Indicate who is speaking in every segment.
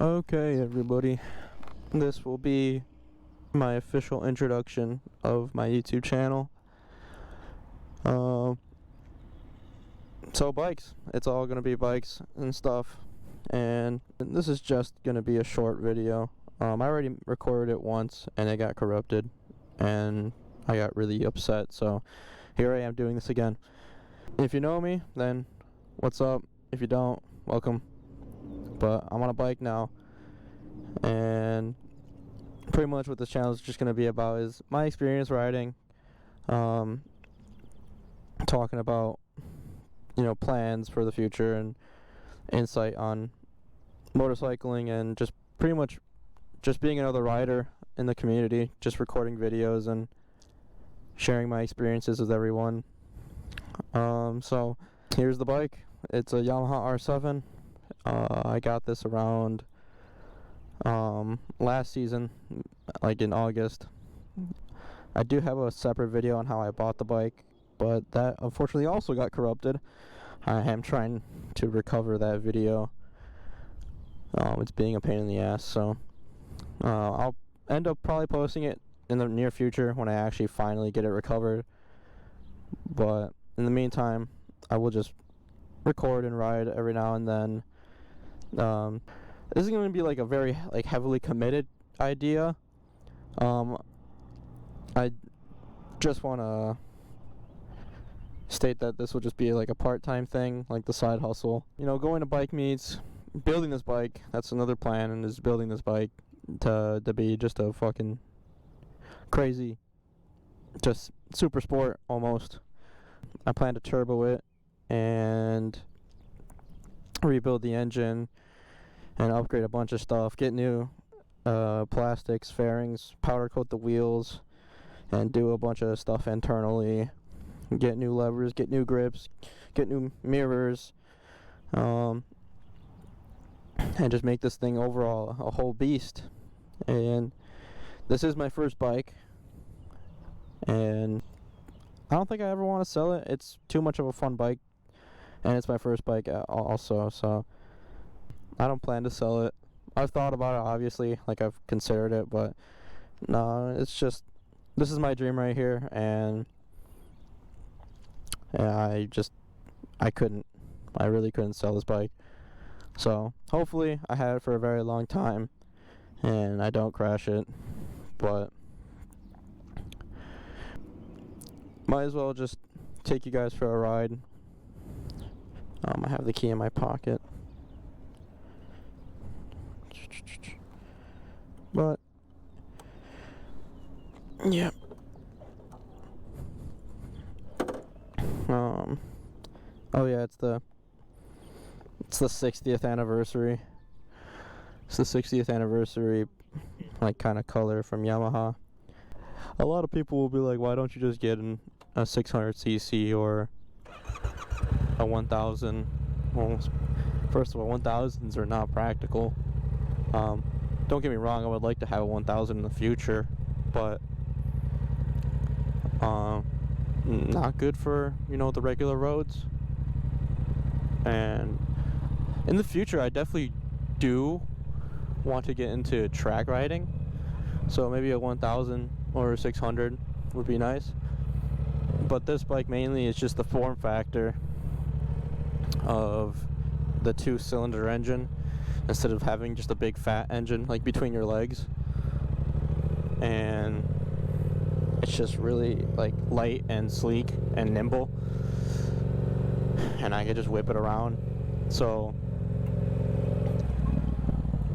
Speaker 1: Okay, everybody, this will be my official introduction of my YouTube channel. So bikes, it's all gonna be bikes and stuff, and this is just gonna be a short video. I already recorded it once and it got corrupted and I got really upset, so here I am doing this again. If you know me, then what's up? If you don't, welcome. But I'm on a bike now, and pretty much what this channel is just going to be about is my experience riding, talking about, plans for the future and insight on motorcycling, and just pretty much just being another rider in the community, just recording videos and sharing my experiences with everyone. So here's the bike. It's a Yamaha R7. I got this around last season, like in August. I do have a separate video on how I bought the bike, but that unfortunately also got corrupted. I am trying to recover that video. It's being a pain in the ass, so I'll end up probably posting it in the near future when I actually finally get it recovered. But in the meantime, I will just record and ride every now and then. This is going to be like a very heavily committed idea. I just want to state that this will just be like a part-time thing, like the side hustle. Going to bike meets, building this bike, that's another plan, and is building this bike to be just a fucking crazy, just super sport almost. I plan to turbo it and rebuild the engine and upgrade a bunch of stuff, get new plastics, fairings, powder coat the wheels, and do a bunch of stuff internally, get new levers, get new grips, get new mirrors, and just make this thing overall a whole beast. And this is my first bike, and I don't think I ever want to sell it. It's too much of a fun bike, and it's my first bike also, so I don't plan to sell it. I've thought about it, obviously, I've considered it, but no, it's just, this is my dream right here, and I really couldn't sell this bike. So hopefully I have it for a very long time and I don't crash it, but might as well just take you guys for a ride. I have the key in my pocket, but yeah. Oh yeah, it's the 60th anniversary. It's the 60th anniversary, kind of color from Yamaha. A lot of people will be like, why don't you just get a 600cc or a 1000? Well, first of all, 1000s are not practical. Don't get me wrong, I would like to have a 1000 in the future, but not good for, the regular roads. And in the future, I definitely do want to get into track riding, so maybe a 1000 or a 600 would be nice. But this bike mainly is just the form factor of the 2-cylinder engine instead of having just a big fat engine between your legs, and it's just really light and sleek and nimble, and I can just whip it around. So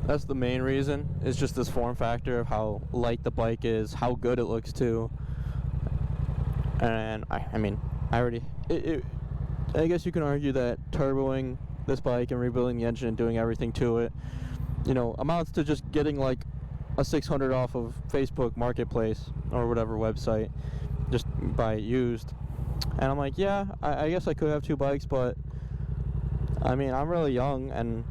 Speaker 1: that's the main reason. It's just this form factor of how light the bike is, how good it looks too. And I guess you can argue that turboing this bike and rebuilding the engine and doing everything to it, amounts to just getting a 600 off of Facebook Marketplace or whatever website, just buy it used. And I'm yeah, I guess I could have two bikes, but I'm really young and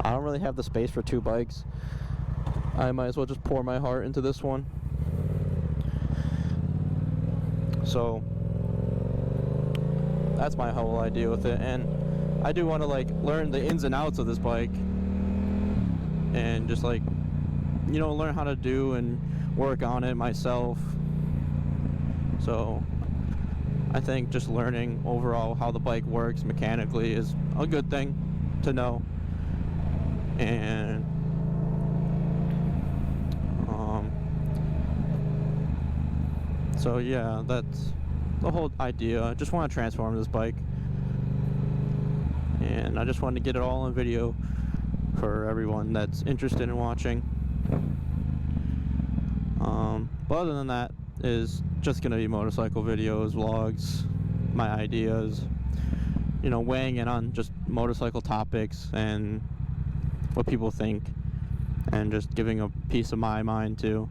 Speaker 1: I don't really have the space for two bikes. I might as well just pour my heart into this one. So that's my whole idea with it, and I do want to learn the ins and outs of this bike. and just like, you know, learn how to do and work on it myself. So I think just learning overall how the bike works mechanically is a good thing to know. And so yeah, that's the whole idea. I just want to transform this bike, and I just wanted to get it all on video for everyone that's interested in watching. But other than that, is just gonna be motorcycle videos, vlogs, my ideas, you know, weighing in on just motorcycle topics and what people think, and just giving a piece of my mind too,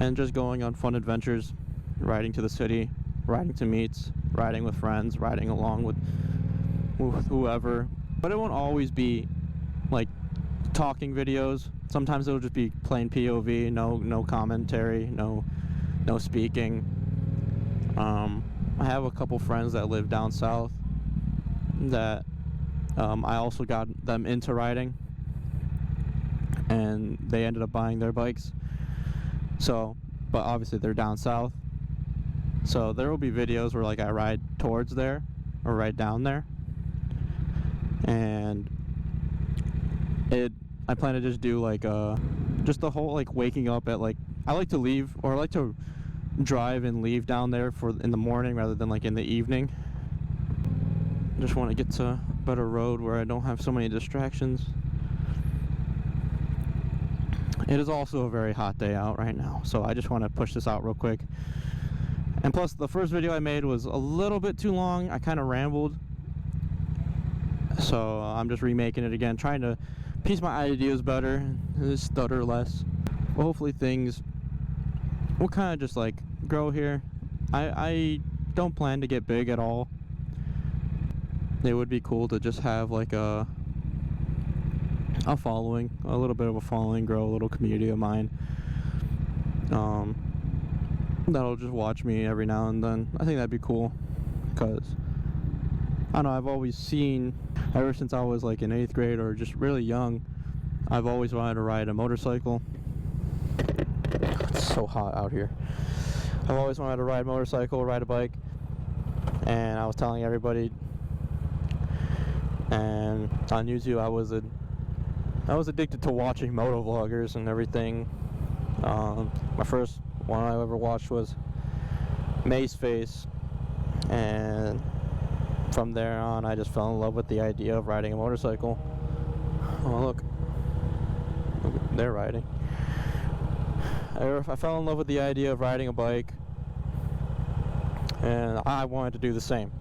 Speaker 1: and just going on fun adventures, riding to the city, riding to meets, riding with friends, riding along with whoever. But it won't always be like talking videos. Sometimes it'll just be plain POV, no commentary, no speaking. I have a couple friends that live down south that I also got them into riding, and they ended up buying their bikes. So, but obviously they're down south, so there will be videos where like I ride towards there or ride down there, and I plan to just do like just the whole like waking up at like, I like to leave, or I like to drive and leave down there in the morning rather than like in the evening. Just want to get to a better road where I don't have so many distractions. It is also a very hot day out right now, so I just want to push this out real quick. And plus, the first video I made was a little bit too long. I kind of rambled, so I'm just remaking it again, trying to piece my ideas better, stutter less. Well, hopefully things will kind of just like grow here. I don't plan to get big at all. It would be cool to just have like a following, a little bit of a following, grow a little community of mine that'll just watch me every now and then. I think that'd be cool, because I don't know, I've always seen, ever since I was like in 8th grade or just really young, I've always wanted to ride a motorcycle. It's so hot out here. I've always wanted to ride a motorcycle, ride a bike, and I was telling everybody. And on YouTube, I was addicted to watching motovloggers and everything. My first one I ever watched was Maceface, and from there on, I just fell in love with the idea of riding a motorcycle. Oh, look, they're riding. I fell in love with the idea of riding a bike, and I wanted to do the same.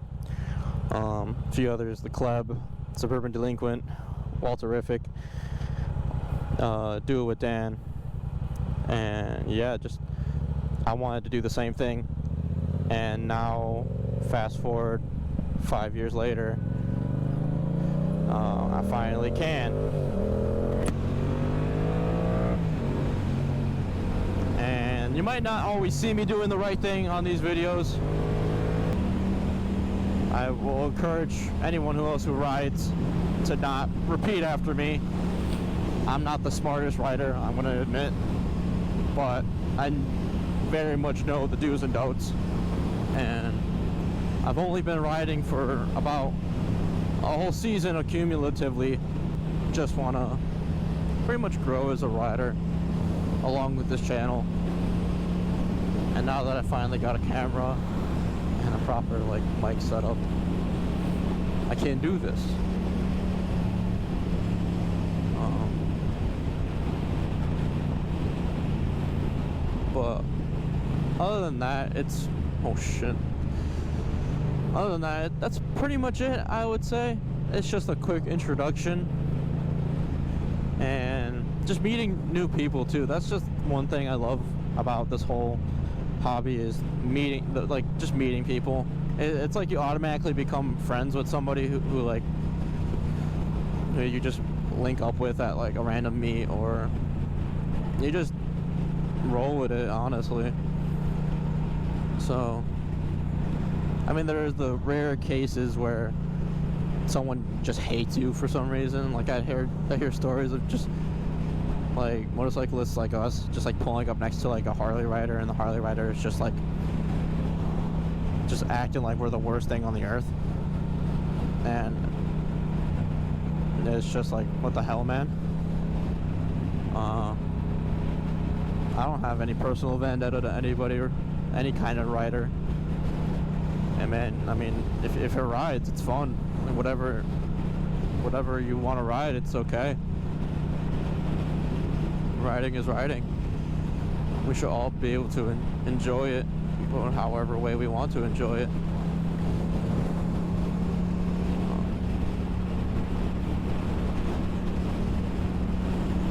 Speaker 1: A few others, the Kleb, Suburban Delinquent, Walterific, Do It With Dan, and yeah, just I wanted to do the same thing. And now, fast forward 5 years later, I finally can. And you might not always see me doing the right thing on these videos. I will encourage anyone else who rides to not repeat after me. I'm not the smartest rider, I'm going to admit, but I very much know the do's and don'ts. And I've only been riding for about a whole season cumulatively. Just want to pretty much grow as a rider along with this channel. And now that I finally got a camera and a proper like mic setup, I can do this. But other than that, it's oh shit. Other than that, that's pretty much it, I would say. It's just a quick introduction, and just meeting new people too. That's just one thing I love about this whole hobby, is just meeting people. It's like you automatically become friends with somebody who like who you just link up with at like a random meet, or you just roll with it, honestly. So I mean, there's the rare cases where someone just hates you for some reason. Like I hear stories of just like motorcyclists like us just like pulling up next to like a Harley rider, and the Harley rider is just like just acting like we're the worst thing on the earth. And it's just like, what the hell, man? I don't have any personal vendetta to anybody or any kind of rider. And man, I mean, if it rides, it's fun. Like, whatever you want to ride, it's okay. Riding is riding. We should all be able to enjoy it, however way we want to enjoy it.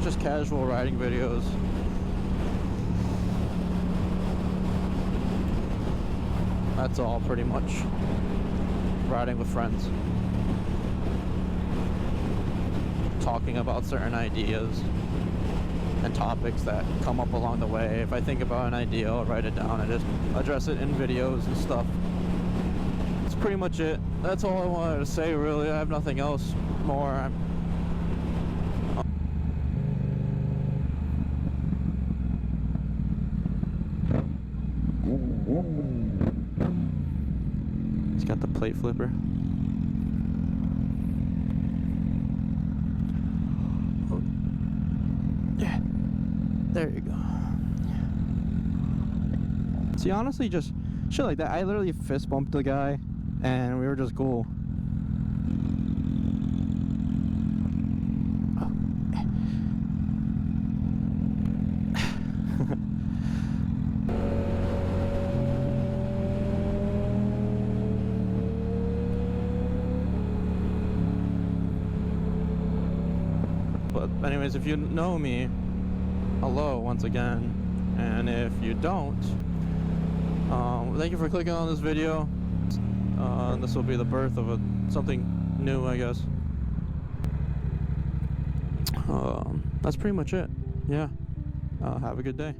Speaker 1: Just casual riding videos. That's all, pretty much. Riding with friends. Talking about certain ideas and topics that come up along the way. If I think about an idea, I'll write it down and just address it in videos and stuff. That's pretty much it. That's all I wanted to say, really. I have nothing else more. He's got the plate flipper. Yeah. There you go. See, honestly, just shit like that. I literally fist bumped the guy, and we were just cool. But anyways, if you know me, hello once again, and if you don't, thank you for clicking on this video. This will be the birth of something new, I guess. That's pretty much it. Yeah. Have a good day.